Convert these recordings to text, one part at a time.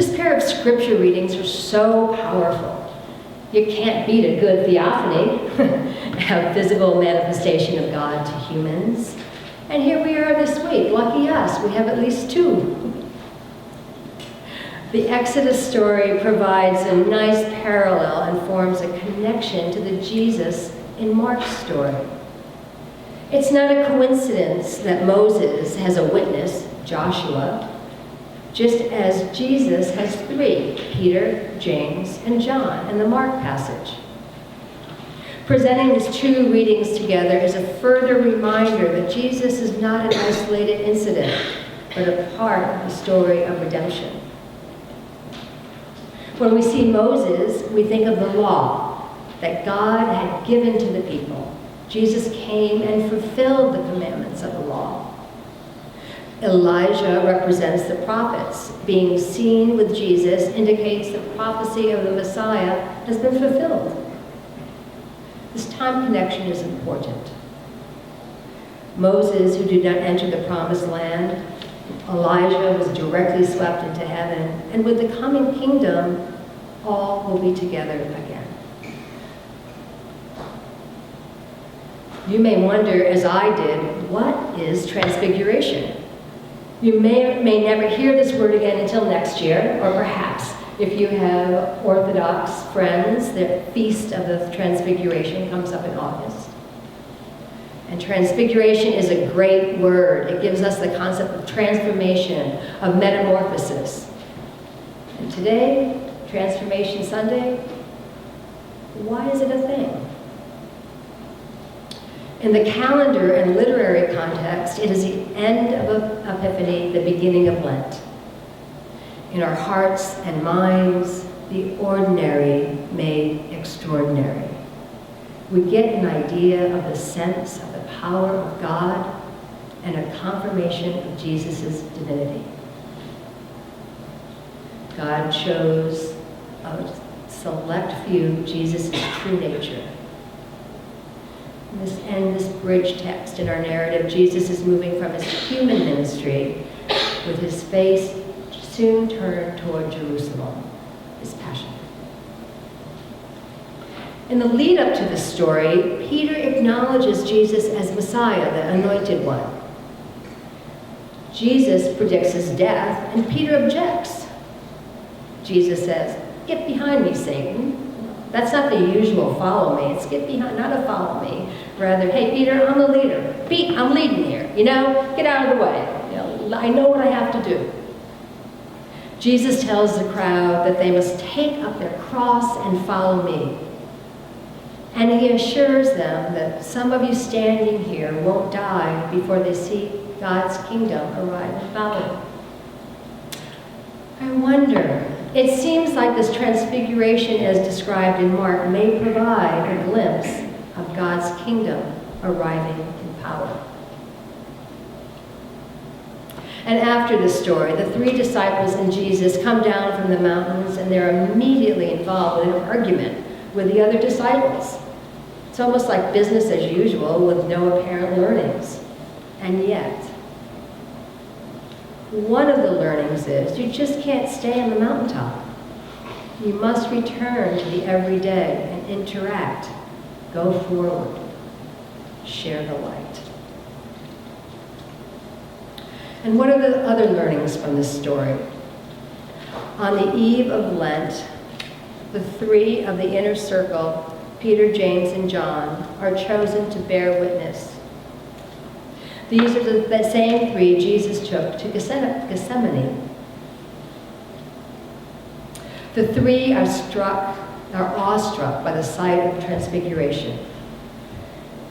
This pair of scripture readings are so powerful. You can't beat a good theophany, a visible manifestation of God to humans. And here we are this week. Lucky us, we have at least two. The Exodus story provides a nice parallel and forms a connection to the Jesus in Mark's story. It's not a coincidence that Moses has a witness, Joshua, just as Jesus has three, Peter, James, and John, in the Mark passage. Presenting these two readings together is a further reminder that Jesus is not an isolated incident, but a part of the story of redemption. When we see Moses, we think of the law that God had given to the people. Jesus came and fulfilled the commandments of the law. Elijah represents the prophets. Being seen with Jesus indicates the prophecy of the Messiah has been fulfilled. This time connection is important. Moses, who did not enter the promised land, Elijah was directly swept into heaven, and with the coming kingdom, all will be together again. You may wonder, as I did, what is transfiguration? You may or may never hear this word again until next year, or perhaps if you have Orthodox friends, the Feast of the Transfiguration comes up in August. And transfiguration is a great word. It gives us the concept of transformation, of metamorphosis. And today, Transformation Sunday, why is it a thing? In the calendar and literary context, it is the end of Epiphany, the beginning of Lent. In our hearts and minds, the ordinary made extraordinary. We get an idea of the sense of the power of God and a confirmation of Jesus' divinity. God chose a select few Jesus' true nature. In this bridge text in our narrative, Jesus is moving from his human ministry with his face soon turned toward Jerusalem, his passion. In the lead up to this story, Peter acknowledges Jesus as Messiah, the anointed one. Jesus predicts his death, and Peter objects. Jesus says, "Get behind me, Satan." That's not the usual follow me. It's get behind, not a follow me. Rather, hey, Peter, I'm the leader. Pete, I'm leading here. Get out of the way. I know what I have to do. Jesus tells the crowd that they must take up their cross and follow me. And he assures them that some of you standing here won't die before they see God's kingdom arrive and follow. I wonder, it seems like this transfiguration as described in Mark may provide a glimpse of God's kingdom arriving in power. And after this story, the three disciples and Jesus come down from the mountains, and they're immediately involved in an argument with the other disciples. It's almost like business as usual with no apparent learnings. And yet, one of the learnings is you just can't stay on the mountaintop. You must return to the everyday and interact, go forward, share the light. And what are the other learnings from this story? On the eve of Lent, the three of the inner circle, Peter, James, and John, are chosen to bear witness. These are the same three Jesus took to Gethsemane. The three are awestruck by the sight of transfiguration.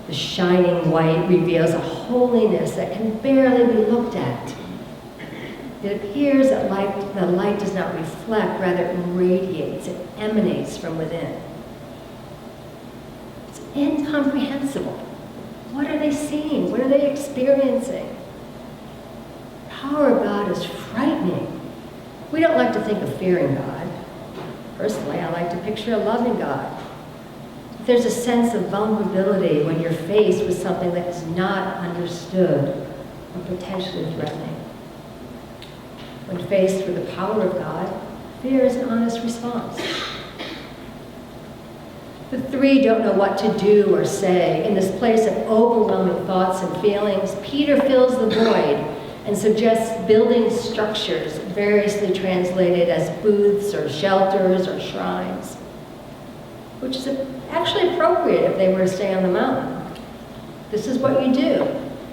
The shining white reveals a holiness that can barely be looked at. It appears that the light does not reflect, rather it radiates, it emanates from within. It's incomprehensible. What are they seeing? What are they experiencing? The power of God is frightening. We don't like to think of fearing God. Personally, I like to picture a loving God. There's a sense of vulnerability when you're faced with something that is not understood or potentially threatening. When faced with the power of God, Fear is an honest response. The three don't know what to do or say. In this place of overwhelming thoughts and feelings, Peter fills the void and suggests building structures, variously translated as booths or shelters or shrines, which is actually appropriate if they were to stay on the mountain. This is what you do.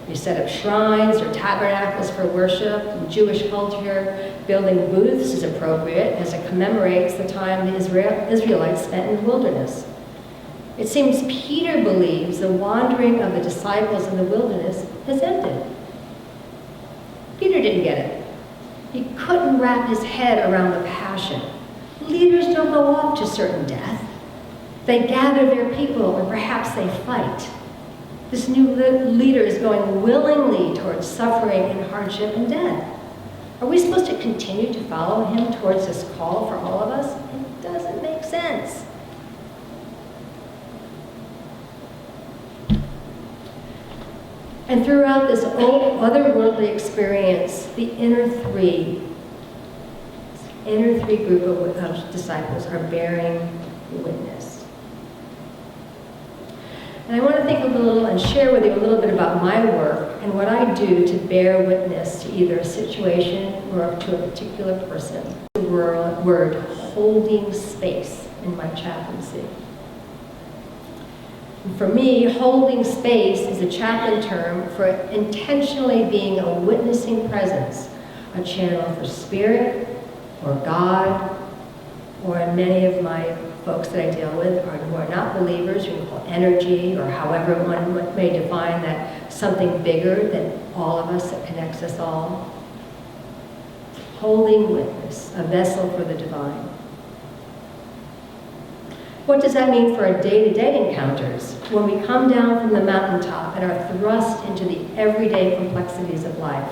You set up shrines or tabernacles for worship. In Jewish culture, building booths is appropriate as it commemorates the time the Israelites spent in the wilderness. It seems Peter believes the wandering of the disciples in the wilderness has ended. Peter didn't get it. He couldn't wrap his head around the passion. Leaders don't go off to certain death. They gather their people, or perhaps they fight. This new leader is going willingly towards suffering and hardship and death. Are we supposed to continue to follow him towards this call for all of us? It doesn't make sense. And throughout this otherworldly experience, the inner three group of disciples are bearing witness. And I want to think a little and share with you a little bit about my work and what I do to bear witness to either a situation or to a particular person. The word holding space in my chaplaincy. And for me, holding space is a chaplain term for intentionally being a witnessing presence, a channel for spirit or God, or many of my folks that I deal with who are not believers, you can call energy, or however one may define that, something bigger than all of us that connects us all. Holding witness, a vessel for the divine. What does that mean for our day-to-day encounters when we come down from the mountaintop and are thrust into the everyday complexities of life?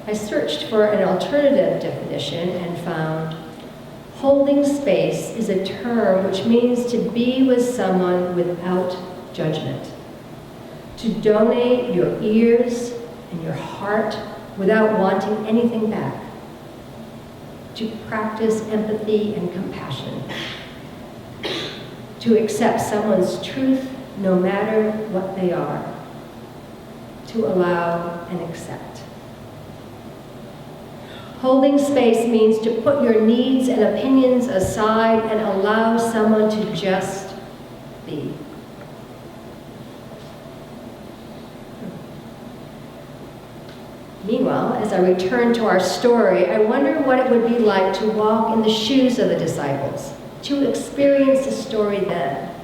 I searched for an alternative definition and found holding space is a term which means to be with someone without judgment, to donate your ears and your heart without wanting anything back, to practice empathy and compassion, to accept someone's truth no matter what they are, to allow and accept. Holding space means to put your needs and opinions aside and allow someone to just be. Meanwhile, as I return to our story, I wonder what it would be like to walk in the shoes of the disciples, to experience the story then,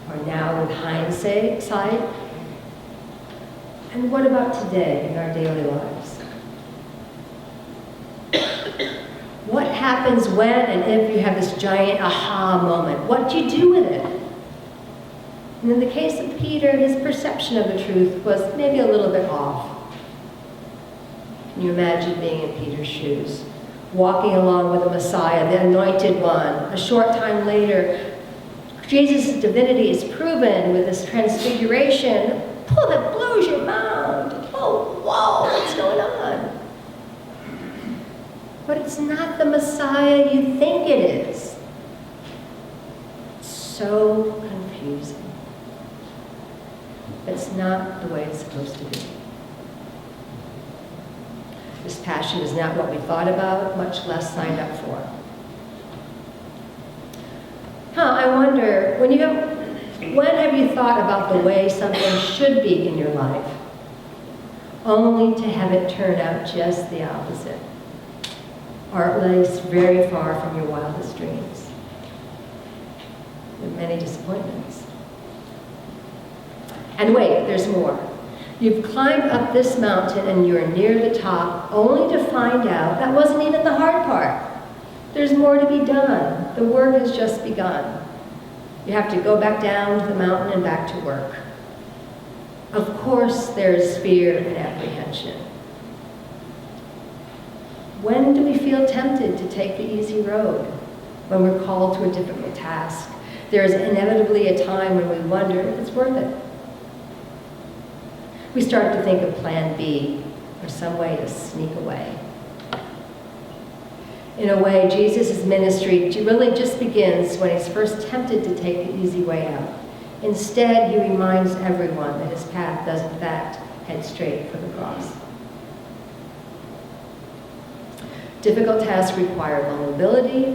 or now with hindsight. And what about today in our daily lives? What happens when and if you have this giant aha moment? What do you do with it? And in the case of Peter, his perception of the truth was maybe a little bit off. Can you imagine being in Peter's shoes, walking along with the Messiah, the Anointed One? A short time later, Jesus' divinity is proven with this transfiguration. Oh, that blows your mind. Oh, whoa, what's going on? But it's not the Messiah you think it is. It's so confusing. It's not the way it's supposed to be. This passion is not what we thought about, much less signed up for. I wonder, when have you thought about the way something should be in your life, only to have it turn out just the opposite? Or at least very far from your wildest dreams, with many disappointments. And wait, there's more. You've climbed up this mountain and you're near the top, only to find out that wasn't even the hard part. There's more to be done. The work has just begun. You have to go back down to the mountain and back to work. Of course, there's fear and apprehension. When do we feel tempted to take the easy road? When we're called to a difficult task. There is inevitably a time when we wonder if it's worth it. We start to think of plan B, or some way to sneak away. In a way, Jesus' ministry really just begins when he's first tempted to take the easy way out. Instead, he reminds everyone that his path does in fact head straight for the cross. Difficult tasks require vulnerability,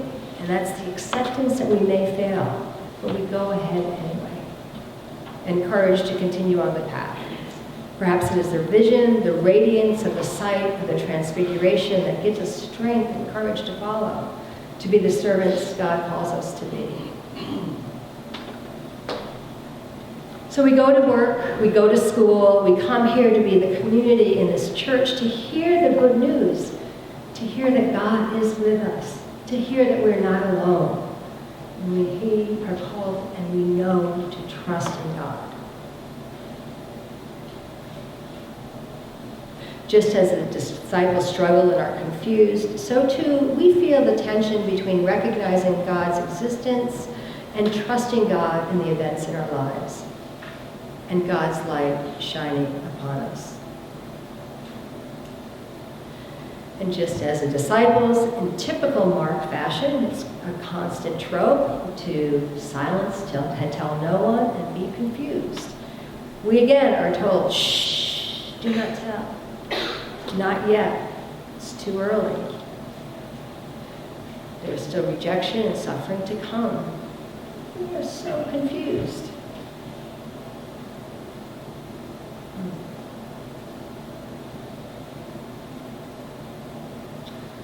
and that's the acceptance that we may fail, but we go ahead anyway, encouraged to continue on the path. Perhaps it is the vision, the radiance of the sight of the transfiguration that gives us strength and courage to follow, to be the servants God calls us to be. So we go to work, we go to school, we come here to be the community in this church to hear the good news, to hear that God is with us, to hear that we're not alone. And we are called and we know to trust in God. Just as the disciples struggle and are confused, so too we feel the tension between recognizing God's existence and trusting God in the events in our lives, and God's light shining upon us. And just as the disciples, in typical Mark fashion, it's a constant trope to silence, tell no one, and be confused. We again are told, shh, do not tell. Not yet. It's too early. There's still rejection and suffering to come. We are so confused.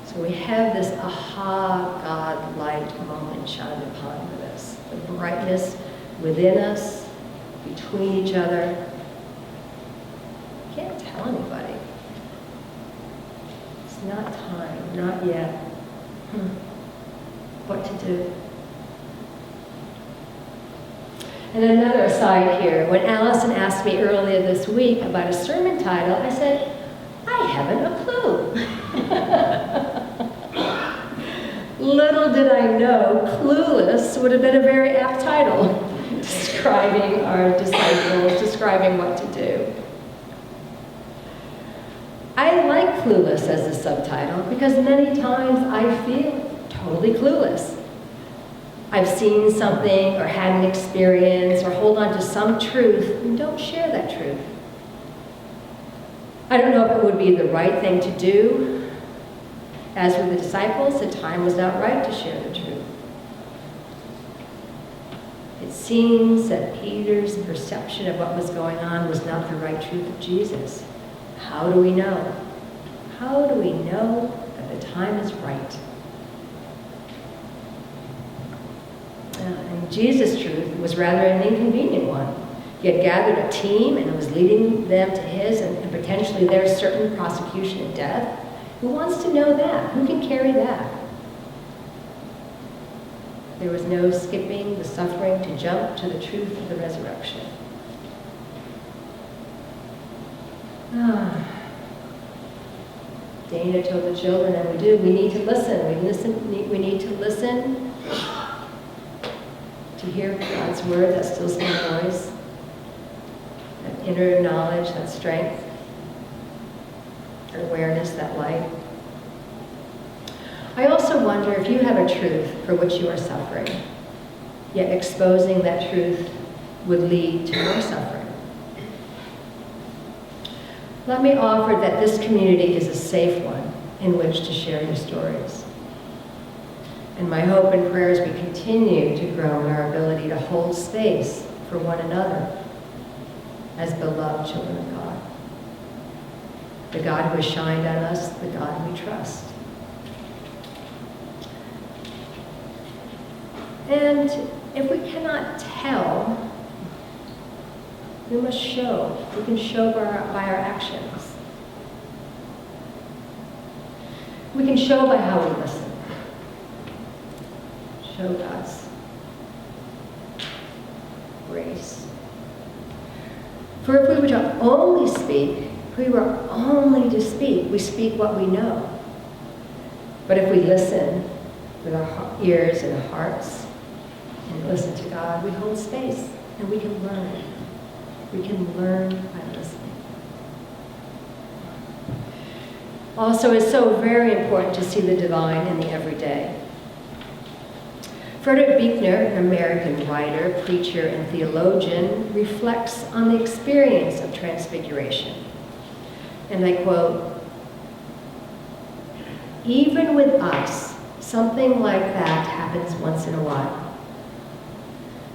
So we have this aha God light moment shined upon us. The brightness within us, between each other. Can't tell anybody. It's not time, not yet. What to do? And another aside here, when Allison asked me earlier this week about a sermon title, I said, I haven't a clue. Little did I know, clueless would have been a very apt title, describing our disciples, describing what to do. I like clueless as a subtitle because many times I feel totally clueless. I've seen something or had an experience or hold on to some truth and don't share that truth. I don't know if it would be the right thing to do. As with the disciples, the time was not right to share the truth. It seems that Peter's perception of what was going on was not the right truth of Jesus. How do we know? How do we know that the time is right? And Jesus' truth was rather an inconvenient one. He had gathered a team and was leading them to his and potentially their certain prosecution and death. Who wants to know that? Who can carry that? There was no skipping the suffering to jump to the truth of the resurrection. Dana told the children, and we do, we need to listen. We need to listen to hear God's word, that still small voice, that inner knowledge, that strength, that awareness, that light. I also wonder if you have a truth for which you are suffering, yet exposing that truth would lead to more suffering. Let me offer that this community is a safe one in which to share your stories. And my hope and prayer is we continue to grow in our ability to hold space for one another as beloved children of God. The God who has shined on us, the God we trust. And if we cannot tell, we must show. We can show by our actions. We can show by how we listen. Show God's grace. For if we were to only speak, if we were only to speak, we speak what we know. But if we listen with our ears and our hearts and listen to God, we hold space and we can learn. We can learn by listening. Also, it's so very important to see the divine in the everyday. Frederick Buechner, an American writer, preacher, and theologian, reflects on the experience of transfiguration. And I quote, "Even with us, something like that happens once in a while.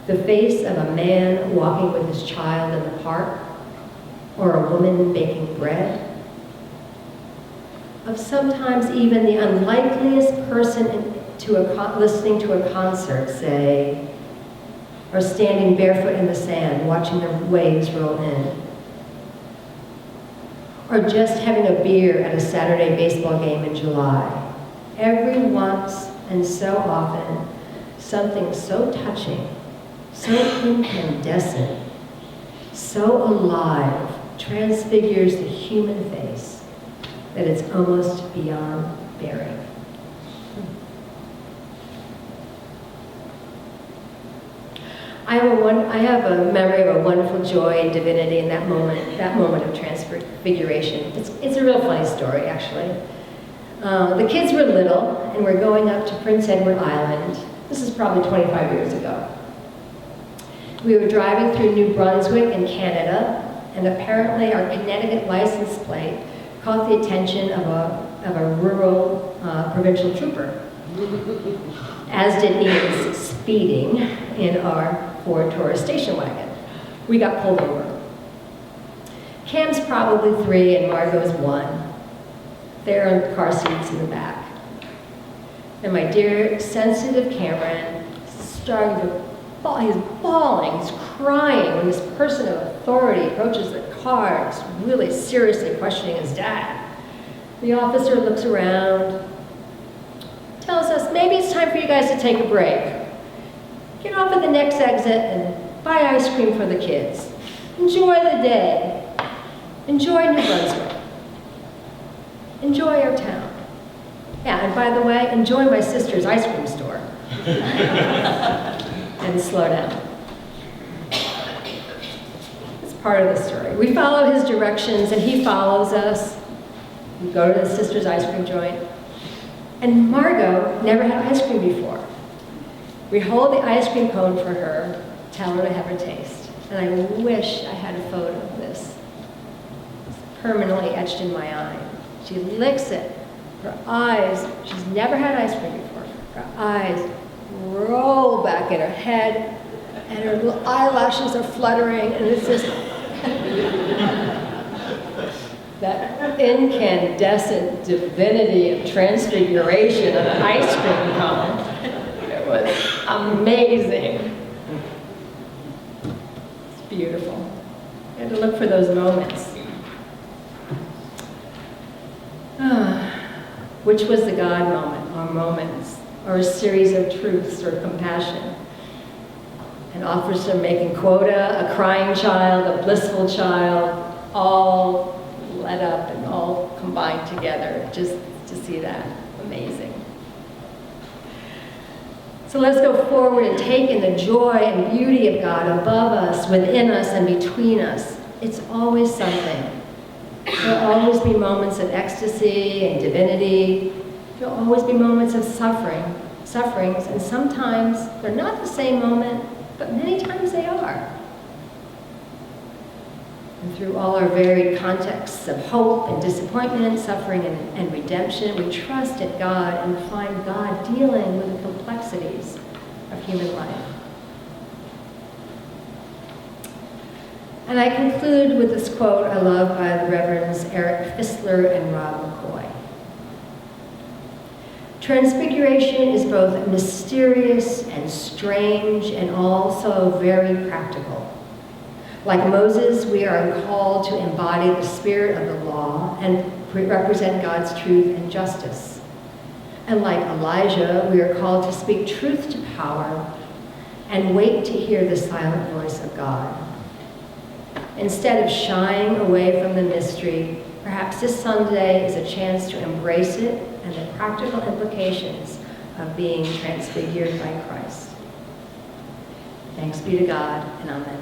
The face of a man walking with his child in the park, or a woman baking bread, of sometimes even the unlikeliest person listening to a concert, say, or standing barefoot in the sand, watching the waves roll in, or just having a beer at a Saturday baseball game in July. Every once and so often, something so touching, so incandescent, so alive, transfigures the human face that it's almost beyond bearing." I have a memory of a wonderful joy and divinity in that moment of transfiguration. It's a real funny story, actually. The kids were little, and we're going up to Prince Edward Island. This is probably 25 years ago. We were driving through New Brunswick in Canada, and apparently our Connecticut license plate caught the attention of a rural provincial trooper, as did Ian's speeding in our Ford Taurus station wagon. We got pulled over. Cam's probably 3 and Margot's 1. They're in car seats in the back. And my dear, sensitive Cameron started to bawl. He's bawling, he's crying when this person of authority approaches the car and is really seriously questioning his dad. The officer looks around, tells us, maybe it's time for you guys to take a break. Get off at the next exit and buy ice cream for the kids. Enjoy the day. Enjoy New Brunswick. Enjoy our town. Yeah, and by the way, enjoy my sister's ice cream store. And slow down. It's part of the story. We follow his directions and he follows us. We go to the sister's ice cream joint. And Margot never had ice cream before. We hold the ice cream cone for her, tell her to have her taste. And I wish I had a photo of this. It's permanently etched in my eye. She licks it. Her eyes, she's never had ice cream before. Her eyes roll back in her head, and her little eyelashes are fluttering, and it's just that incandescent divinity of transfiguration of an ice cream cone. It was amazing. It's beautiful. You have to look for those moments. Which was the God moment, or moments, or a series of truths or compassion? An officer making quota, a crying child, a blissful child, all led up and all combined together, just to see that. Amazing. So let's go forward and take in the joy and beauty of God above us, within us, and between us. It's always something. There'll always be moments of ecstasy and divinity. There'll always be moments of sufferings, and sometimes they're not the same moment, but many times they are. And through all our varied contexts of hope and disappointment, suffering and redemption, we trust in God and find God dealing with the complexities of human life. And I conclude with this quote I love by the Reverends Eric Fissler and Rob McCoy. Transfiguration is both mysterious and strange and also very practical. Like Moses, we are called to embody the spirit of the law and represent God's truth and justice. And like Elijah, we are called to speak truth to power and wait to hear the silent voice of God. Instead of shying away from the mystery, perhaps this Sunday is a chance to embrace it and the practical implications of being transfigured by Christ. Thanks be to God, and amen.